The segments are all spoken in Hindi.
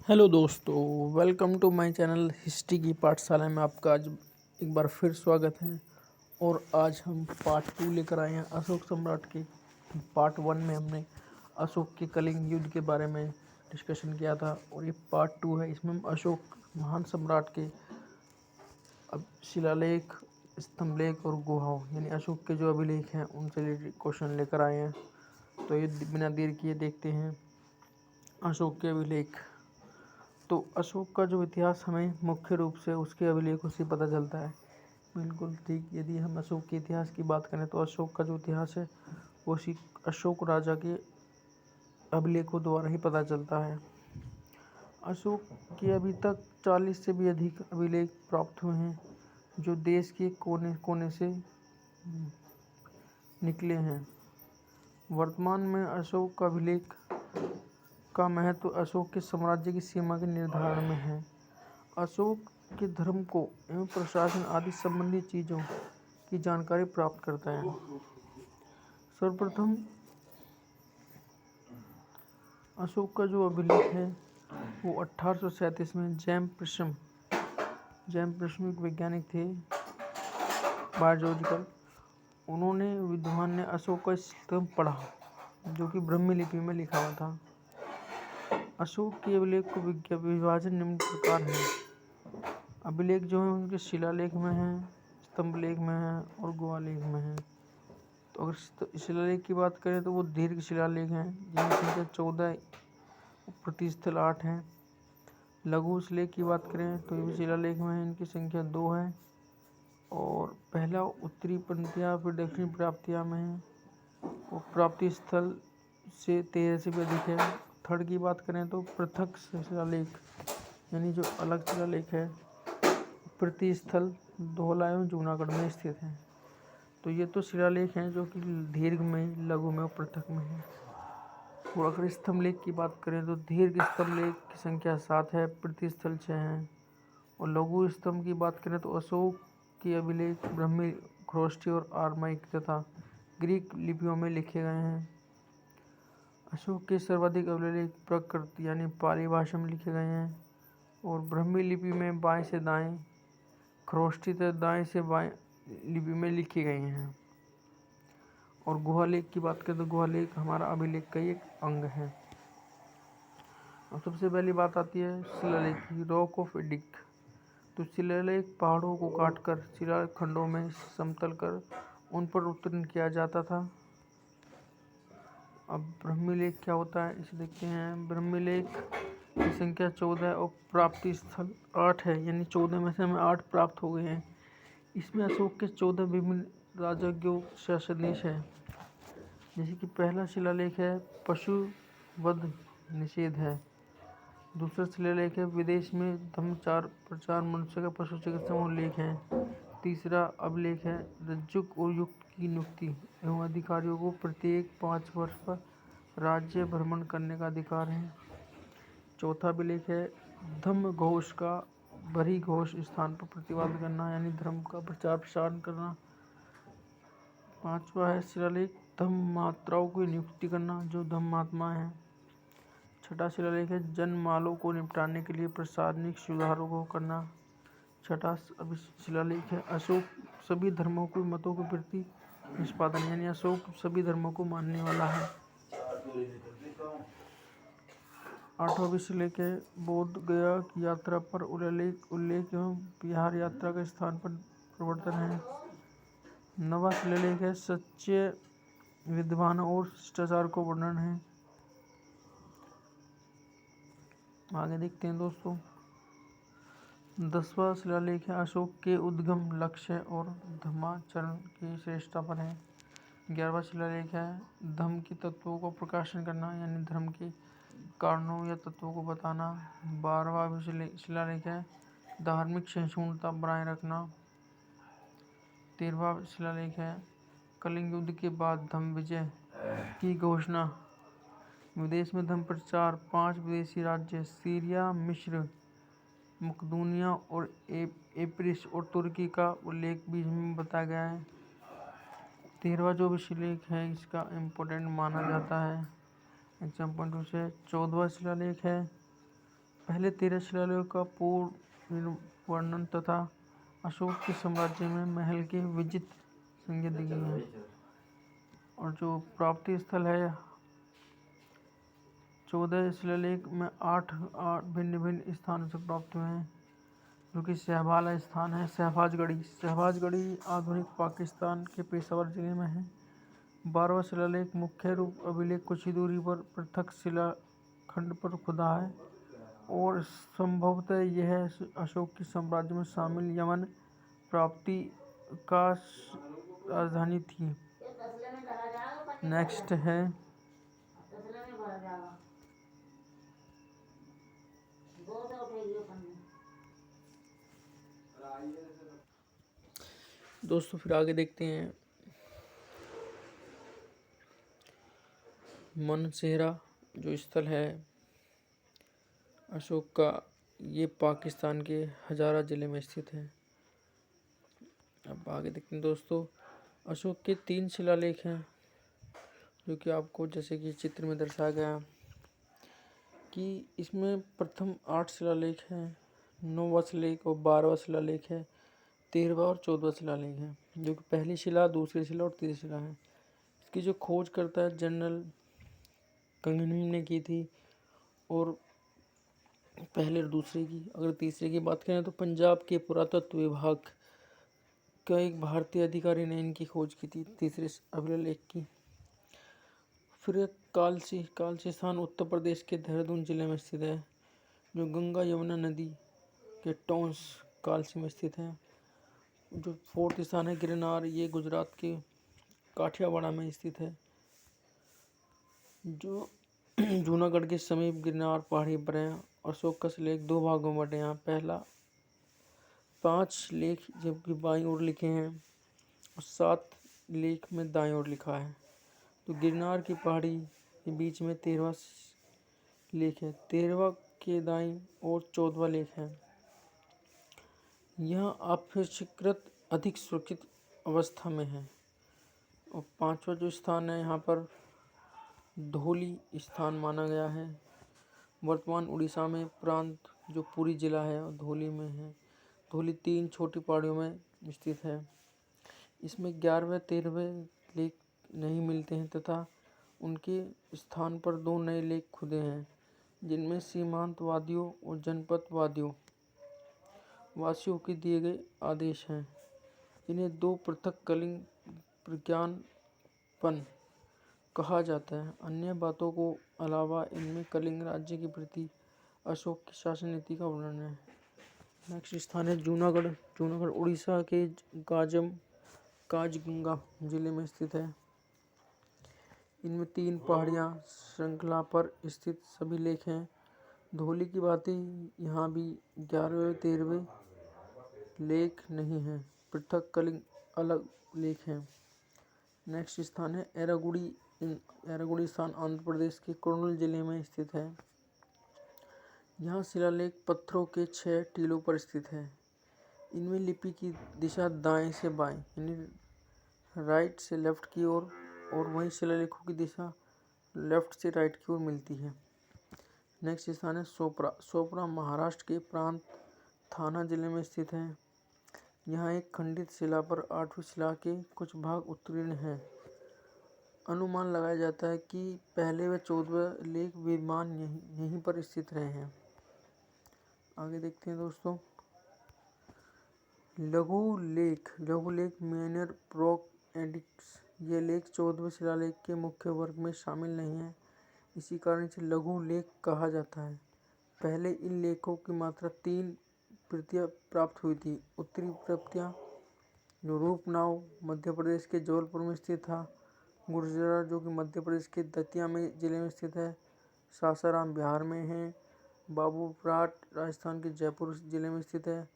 हेलो दोस्तों, welcome to my channel history की पाठशाला में आपका आज एक बार फिर स्वागत है। और आज हम पार्ट 2 लेकर आए हैं अशोक सम्राट के। पार्ट 1 में हमने अशोक के कलिंग युद्ध के बारे में डिस्कशन किया था और ये पार्ट 2 है। इसमें हम अशोक महान सम्राट के अब शिलालेख, स्तंभलेख और गुहाओं यानी अशोक के जो अभिलेख हैं उनसे रिलेटेड क्वेश्चन लेकर आए हैं। तो ये बिना देर किए देखते हैं अशोक के अभिलेख। तो अशोक का जो इतिहास हमें मुख्य रूप से उसके अभिलेखों से पता चलता है। बिल्कुल ठीक, यदि हम अशोक के इतिहास की बात करें तो अशोक का जो इतिहास है वो उसी अशोक राजा के अभिलेखों द्वारा ही पता चलता है। अशोक के अभी तक 40 से भी अधिक अभिलेख प्राप्त हुए हैं जो देश के कोने कोने से निकले हैं। वर्तमान में अशोक का अभिलेख का महत्व अशोक के साम्राज्य की सीमा के निर्धारण में है। अशोक के धर्म को एवं प्रशासन आदि संबंधी चीज़ों की जानकारी प्राप्त करता है। सर्वप्रथम अशोक का जो अभिलेख है वो 1837 में जैम प्रशम एक वैज्ञानिक थे, बायोलॉजिकल। उन्होंने विद्वान ने अशोक का स्तंभ पढ़ा जो कि ब्राह्मी लिपि में लिखा हुआ था। अशोक के अभिलेख को विभाजन निम्न प्रकार है। अभिलेख जो हैं उनके शिलालेख में हैं, स्तंभलेख में हैं और गुहालेख में हैं। तो अगर शिलालेख की बात करें तो वो दीर्घ शिलालेख हैं जिनकी संख्या 14, प्रतिस्थल 8 हैं। लघु शिलालेख की बात करें तो ये भी शिलालेख में है, इनकी संख्या 2 है। और पहला उत्तरी पंक्तियाँ फिर दक्षिणी प्राप्तियाँ में है और प्राप्ति स्थल से 13 से भी अधिक है। थर्ड की बात करें तो पृथक शिलालेख यानी जो अलग शिलालेख है प्रतिस्थल धौला एवं जूनागढ़ में स्थित है। तो ये तो शिलालेख हैं जो कि दीर्घ में, लघु में और पृथक में है। और अगर स्तंभलेख की बात करें तो दीर्घ स्तंभलेख की संख्या 7 है, प्रतिस्थल 6 है। और लघु स्तंभ की बात करें तो अशोक के अभिलेख ब्राह्मी, ख्रोष्टी और आरमाइक तथा ग्रीक लिपियों में लिखे गए हैं। अशोक के सर्वाधिक अभिलेख प्राकृत यानी पाली भाषा में लिखे गए हैं और ब्राह्मी लिपि में बाएं से दाएं, ख्रोष्टी तथा दाएं से बाएं लिपि में लिखे गए हैं। और गुहालेख की बात करें तो गुहालेख हमारा अभिलेख का एक अंग है। अब सबसे पहली बात आती है शिलालेख की, रॉक ऑफ एडिक। तो शिलालेख पहाड़ों को काटकर शिलाखंडों में समतल कर उन पर उत्कीर्ण किया जाता था। अब ब्राह्मीलेख क्या होता है इसे देखते हैं। ब्राह्मीलेख की संख्या 14 है और प्राप्ति स्थल 8 है, यानी 14 में से हमें 8 प्राप्त हो गए हैं। इसमें अशोक के 14 विभिन्न राजज्ञों शासनादेश है। जैसे कि पहला शिलालेख है पशु वध निषेध है। दूसरा शिलालेख है विदेश में धर्मचार प्रचार मनुष्य का पशु चिकित्सा उल्लेख है। तीसरा अभिलेख है रज्जुक और युक्त की नियुक्ति एवं अधिकारियों को प्रत्येक 5 वर्ष पर राज्य भ्रमण करने का अधिकार है। चौथा अभिलेख है धम्म घोष का बड़ी घोष स्थान पर प्रतिवाद करना यानी धर्म का प्रचार प्रसार करना। पांचवा है शिलालेख धम्म मात्राओं की नियुक्ति करना जो धम्म महात्मा है। छठा शिलालेख है जनमालों को निपटाने के लिए प्रशासनिक सुधारों को करना। छठा शिलालेख है अशोक सभी धर्मों के मतों के प्रति निष्पादन यानी अशोक सभी धर्मों को मानने वाला है। आठवां शिलालेख है बोध गया की यात्रा पर उल्लेख एवं बिहार यात्रा के स्थान पर प्रवर्तन है। नवा शिलालेख है सच्चे विद्वानों और शिष्टाचार को वर्णन है। आगे देखते हैं दोस्तों। 10वां शिलालेख है अशोक के उद्गम लक्ष्य और धर्माचरण की श्रेष्ठता पर है। 11वां शिलालेख है धर्म के तत्वों को प्रकाशन करना यानी धर्म के कारणों या तत्वों को बताना। 12वां शिलालेख है धार्मिक सहिष्णुता बनाए रखना। 13वां शिलालेख है कलिंग युद्ध के बाद धर्म विजय की घोषणा। विदेश में धर्म प्रचार। 5 विदेशी राज्य सीरिया, मिस्र, मकदूनिया और एप्रिस और तुर्की का उल्लेख भी इसमें बताया गया है। 13वां जो भी शिलालेख है इसका इम्पोर्टेंट माना जाता है एग्जाम पॉइंट से। 14वां शिलालेख है पहले 13 शिलालेखों का पूर्ण वर्णन तथा अशोक के साम्राज्य में महल के विजित संज्ञा दी गई है। और जो प्राप्ति स्थल है, 14 शिलालेख में 8 भिन्न भिन्न स्थानों से प्राप्त हुए हैं, जो कि शहबाला स्थान है। शहबाजगढ़ी आधुनिक पाकिस्तान के पेशावर जिले में है। 12वां शिलालेख मुख्य रूप अभिलेख कुछ ही दूरी पर पृथक शिलाखंड पर खुदा है और संभवतः यह अशोक के साम्राज्य में शामिल यमन प्राप्ति का राजधानी थी। नेक्स्ट है दोस्तों, फिर आगे देखते हैं मनसेहरा जो स्थल है अशोक का, ये पाकिस्तान के हजारा जिले में स्थित है। अब आगे देखते हैं दोस्तों, अशोक के 3 शिलालेख हैं, जो कि आपको जैसे कि चित्र में दर्शाया गया कि इसमें प्रथम 8 शिलालेख हैं, 9वां शिलालेख और 12वां शिलालेख है, 13वां और 14वां शिलालेख है, जो कि पहली शिला, दूसरी शिला और तीसरी शिला है। इसकी जो खोज करता है जनरल कंगनी ने की थी, और पहले और दूसरे की, अगर तीसरे की बात करें तो पंजाब के पुरातत्व विभाग का एक भारतीय अधिकारी ने इनकी खोज की थी, तीसरे अभिलेख की। फिर कालसी स्थान उत्तर प्रदेश के देहरादून जिले में स्थित है, जो गंगा यमुना नदी के टॉन्स कालसी में स्थित है। जो 4th स्थान है गिरनार, ये गुजरात के काठियावाड़ में स्थित है। जो जूनागढ़ के समीप गिरनार पहाड़ी पर है। अशोक का शिलालेख 2 भागों में बटे हैं। पहला 5 लेख जबकि बाईं ओर लिखे हैं और 7 लेख में दाईं ओर लिखा है। तो गिरनार की पहाड़ी के बीच में 13वां लेख है, 13वां के दाईं और 14वां लेख है। यह अपेक्षाकृत अधिक सुरक्षित अवस्था में है। और 5वां जो स्थान है यहाँ पर धौली स्थान माना गया है। वर्तमान उड़ीसा में प्रांत जो पुरी जिला है धौली में है। धौली 3 छोटी पहाड़ियों में स्थित है। इसमें 11वें 13वें लेख नहीं मिलते हैं तथा उनके स्थान पर 2 नए लेख खुदे हैं, जिनमें सीमांत वादियों और जनपद वासियों के दिए गए आदेश हैं। इन्हें 2 पृथक कलिंग प्रज्ञापन कहा जाता है। अन्य बातों को अलावा इनमें कलिंग राज्य के प्रति अशोक की शासन नीति का वर्णन है। नेक्स्ट स्थान है जूनागढ़ उड़ीसा के काजगंगा जिले में स्थित है। इनमें 3 पहाड़ियाँ श्रृंखला पर स्थित सभी लेख हैं। धौली की बातें यहाँ भी 11वें 13वें लेख नहीं हैं, पृथक कलिंग अलग लेख हैं। नेक्स्ट स्थान है एरागुड़ी स्थान आंध्र प्रदेश के कुर्नूल जिले में स्थित है। यहाँ शिलालेख पत्थरों के 6 टीलों पर स्थित है। इनमें लिपि की दिशा दाएं से बाएं यानी राइट से लेफ्ट की ओर और वहीं शिलालेखों की दिशा लेफ्ट से राइट की ओर मिलती है। नेक्स्ट स्थान है सोपरा महाराष्ट्र के प्रांत थाना जिले में स्थित है। यहाँ एक खंडित शिला पर 8वीं शिला के कुछ भाग उत्कीर्ण हैं। अनुमान लगाया जाता है कि पहले व 14वें लेख विद्यमान यहीं पर स्थित रहे हैं। आगे देखते हैं दोस्तों, लघु लेख मेनर प्रोक एडिक्स। ये लेख 14वें शिलालेख के मुख्य वर्ग में शामिल नहीं है, इसी कारण से लघु लेख कहा जाता है। पहले इन लेखों की मात्र 3 प्रतियां प्राप्त हुई थी। उत्तरी प्रतियां जो रूपनाव मध्य प्रदेश के जबलपुर में स्थित था, गुर्जरा जो कि मध्य प्रदेश के दतिया में जिले में स्थित है, सासाराम बिहार में है, बाबूपराट राजस्थान के जयपुर जिले में स्थित है,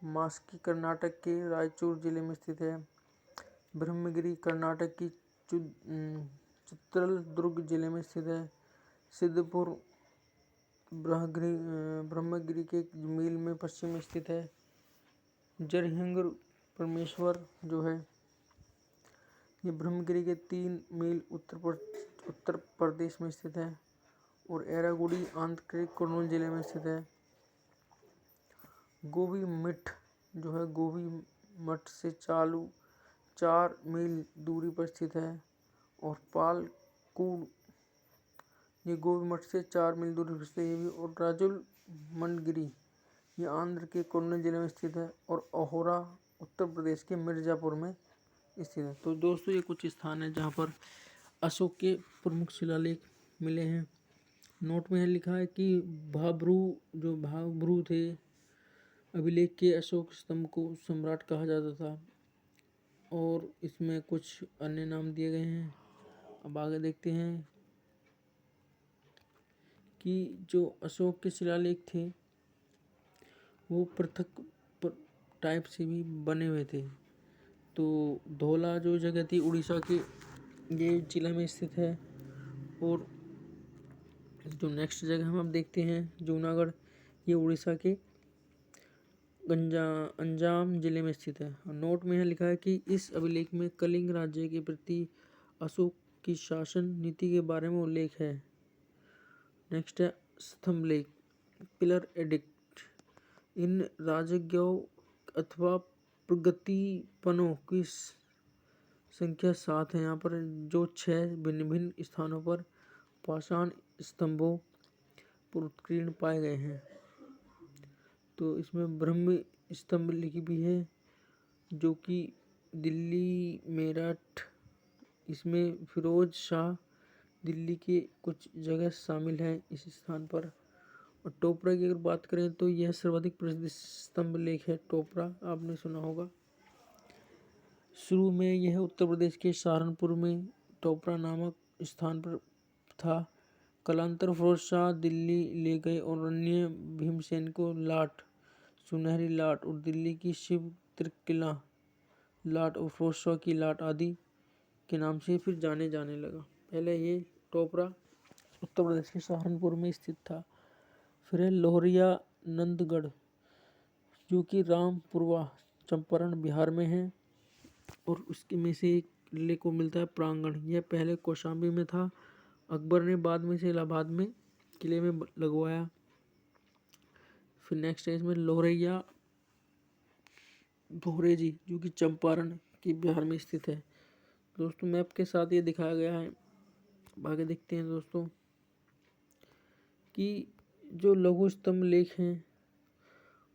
मास्की कर्नाटक के रायचूर जिले में स्थित है, ब्रह्मगिरी कर्नाटक की चित्रदुर्ग जिले में स्थित है, सिद्धपुर ब्रह्मगिरी के मील में पश्चिम में स्थित है, जरहिंगर परमेश्वर जो है ये ब्रह्मगिरी के 3 मील उत्तर प्रदेश में स्थित है, और एरागुडी आंध्र के कुर्नूल जिले में स्थित है। गोबी मठ जो है गोबी मठ से 4 मील दूरी पर स्थित है। और पालकूड ये गोबी मठ से 4 मील दूरी पर स्थित है ये भी। और राजुल मंडगिरी ये आंध्र के कुर्नूल जिले में स्थित है। और अहोरा उत्तर प्रदेश के मिर्जापुर में स्थित है। तो दोस्तों ये कुछ स्थान है जहाँ पर अशोक के प्रमुख शिलालेख मिले हैं। नोट में लिखा है कि भाब्रू थे अभिलेख के अशोक स्तंभ को सम्राट कहा जाता था। और इसमें कुछ अन्य नाम दिए गए हैं। अब आगे देखते हैं कि जो अशोक के शिलालेख थे वो पृथक टाइप से भी बने हुए थे। तो धौला जो जगह थी उड़ीसा के ये जिला में स्थित है। और जो नेक्स्ट जगह हम अब देखते हैं जूनागढ़ ये उड़ीसा के अंजाम जिले में स्थित है। और नोट में यह लिखा है कि इस अभिलेख में कलिंग राज्य के प्रति अशोक की शासन नीति के बारे में उल्लेख है। नेक्स्ट है स्तंभ लेख पिलर एडिक्ट। इन राजज्ञों अथवा प्रगतिपनों की संख्या 7 है यहाँ पर, जो 6 भिन्न भिन्न स्थानों पर पाषाण स्तंभों पर उत्कीर्ण पाए गए हैं। तो इसमें ब्रह्म स्तंभ लिखी भी है जो कि दिल्ली मेरठ, इसमें फिरोज शाह दिल्ली के कुछ जगह शामिल हैं इस स्थान पर। और टोपरा की अगर बात करें तो यह सर्वाधिक प्रसिद्ध स्तंभ लेख है। टोपरा आपने सुना होगा। शुरू में यह उत्तर प्रदेश के सहारनपुर में टोपरा नामक स्थान पर था। कालांतर फिरोज शाह दिल्ली ले गए और अन्य भीमसेन को लाट, सुनहरी लाट और दिल्ली की शिव त्रिकिला लाट और फिरोज शाह की लाट आदि के नाम से फिर जाने लगा। पहले ये टोपरा उत्तर प्रदेश के सहारनपुर में स्थित था। फिर है लोहरिया नंदगढ़ जो कि रामपुरवा चंपारण बिहार में है। और उसके में से एक किले को मिलता है प्रांगण। यह पहले कौशाम्बी में था। अकबर ने बाद में से इलाहाबाद में किले में लगवाया। फिर नेक्स्ट है इसमें लोहरैया भोरेजी जो कि चंपारण की बिहार में स्थित है। दोस्तों मैप के साथ ये दिखाया गया है। आगे देखते हैं दोस्तों कि जो लघु स्तंभ लेख हैं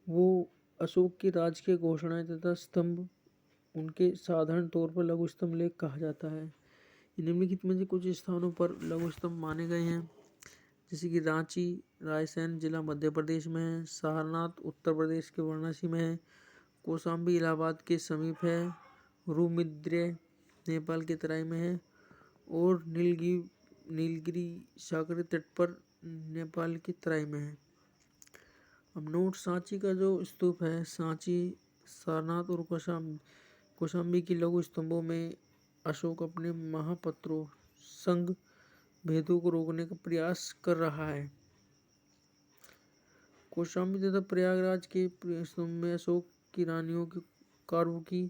वो अशोक की राजकीय घोषणाएं तथा स्तंभ उनके साधारण तौर पर लघु स्तंभ लेख कहा जाता है। निम्नलिखित में से कुछ स्थानों पर लघु स्तंभ माने गए हैं जैसे कि रांची रायसेन जिला मध्य प्रदेश में है। सारनाथ उत्तर प्रदेश के वाराणसी में है। कौशाम्बी इलाहाबाद के समीप है। रुद्रमदेई नेपाल के तराई में है। और नीलगिरी सागरीय तट पर नेपाल की तराई में है। अब नोट सांची का जो स्तूप है सांची, सारनाथ और कौशाम्बी की लघु स्तंभों में अशोक अपने महापत्रों संग भेदों को रोकने का प्रयास कर रहा है। कौशाम्बी तथा प्रयागराज के स्तंभ में अशोक की रानियों के कारुकी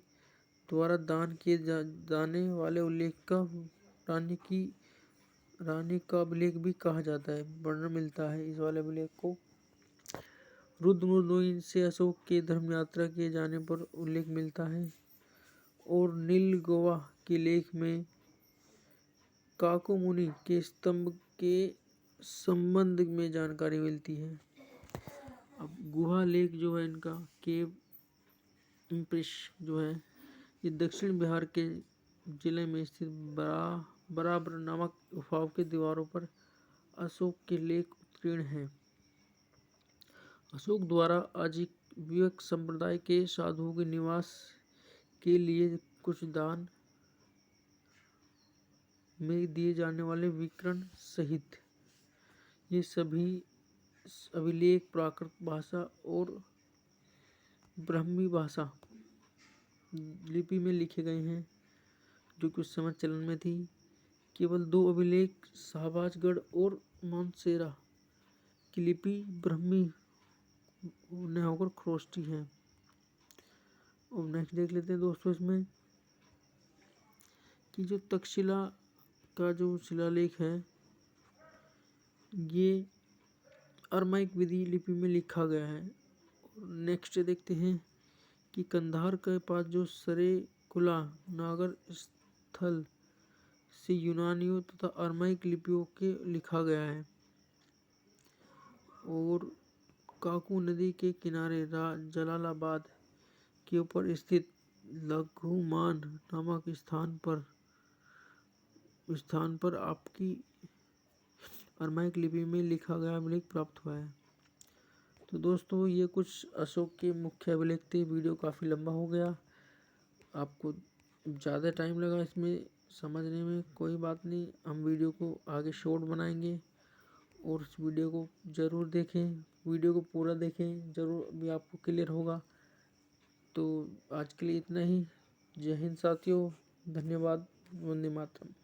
द्वारा दान किए जाने वाले उल्लेख का रानी का अभिलेख भी कहा जाता है, वर्णन मिलता है इस वाले अभिलेख को। रुद्रमदेई से अशोक के धर्म यात्रा किए जाने पर उल्लेख मिलता है। और नीलगोवा के लेख में काको मुनि के स्तंभ के संबंध में जानकारी मिलती है। अब गुहा लेख जो है इनका केव इम्प्रेस जो है ये दक्षिण बिहार के जिले में स्थित बराबर नामक गुफाओं के दीवारों पर अशोक के लेख उत्कीर्ण हैं। अशोक द्वारा आजीविक संप्रदाय के साधुओं के निवास के लिए कुछ दान में दिए जाने वाले विकर्ण सहित ये सभी अभिलेख प्राकृत भाषा और ब्राह्मी भाषा लिपि में लिखे गए हैं जो कि उस समय चलन में थी। केवल 2 अभिलेख शाहबाजगढ़ और मानसेरा की लिपि ब्राह्मी न होकर खरोष्टी है। और नेक्स्ट देख लेते हैं दोस्तों इसमें कि जो तक्षशिला का जो शिलालेख है ये अरमाइक विधि लिपि में लिखा गया है। नेक्स्ट देखते हैं कि कंधार के पास जो सरेकुला नागर स्थल से यूनानियों तथा अरमाइक लिपियों के लिखा गया है। और काकू नदी के किनारे जलालाबाद के ऊपर स्थित लघुमान नामक स्थान पर आपकी अरमाइक लिपि में लिखा गया अभिलेख प्राप्त हुआ है। तो दोस्तों ये कुछ अशोक के मुख्य अभिलेख थे। वीडियो काफ़ी लंबा हो गया, आपको ज़्यादा टाइम लगा इसमें समझने में, कोई बात नहीं, हम वीडियो को आगे शॉर्ट बनाएंगे और इस वीडियो को ज़रूर देखें, वीडियो को पूरा देखें, ज़रूर भी आपको क्लियर होगा। तो आज के लिए इतना ही। जय हिंद साथियों, धन्यवाद, वंदे मातरम।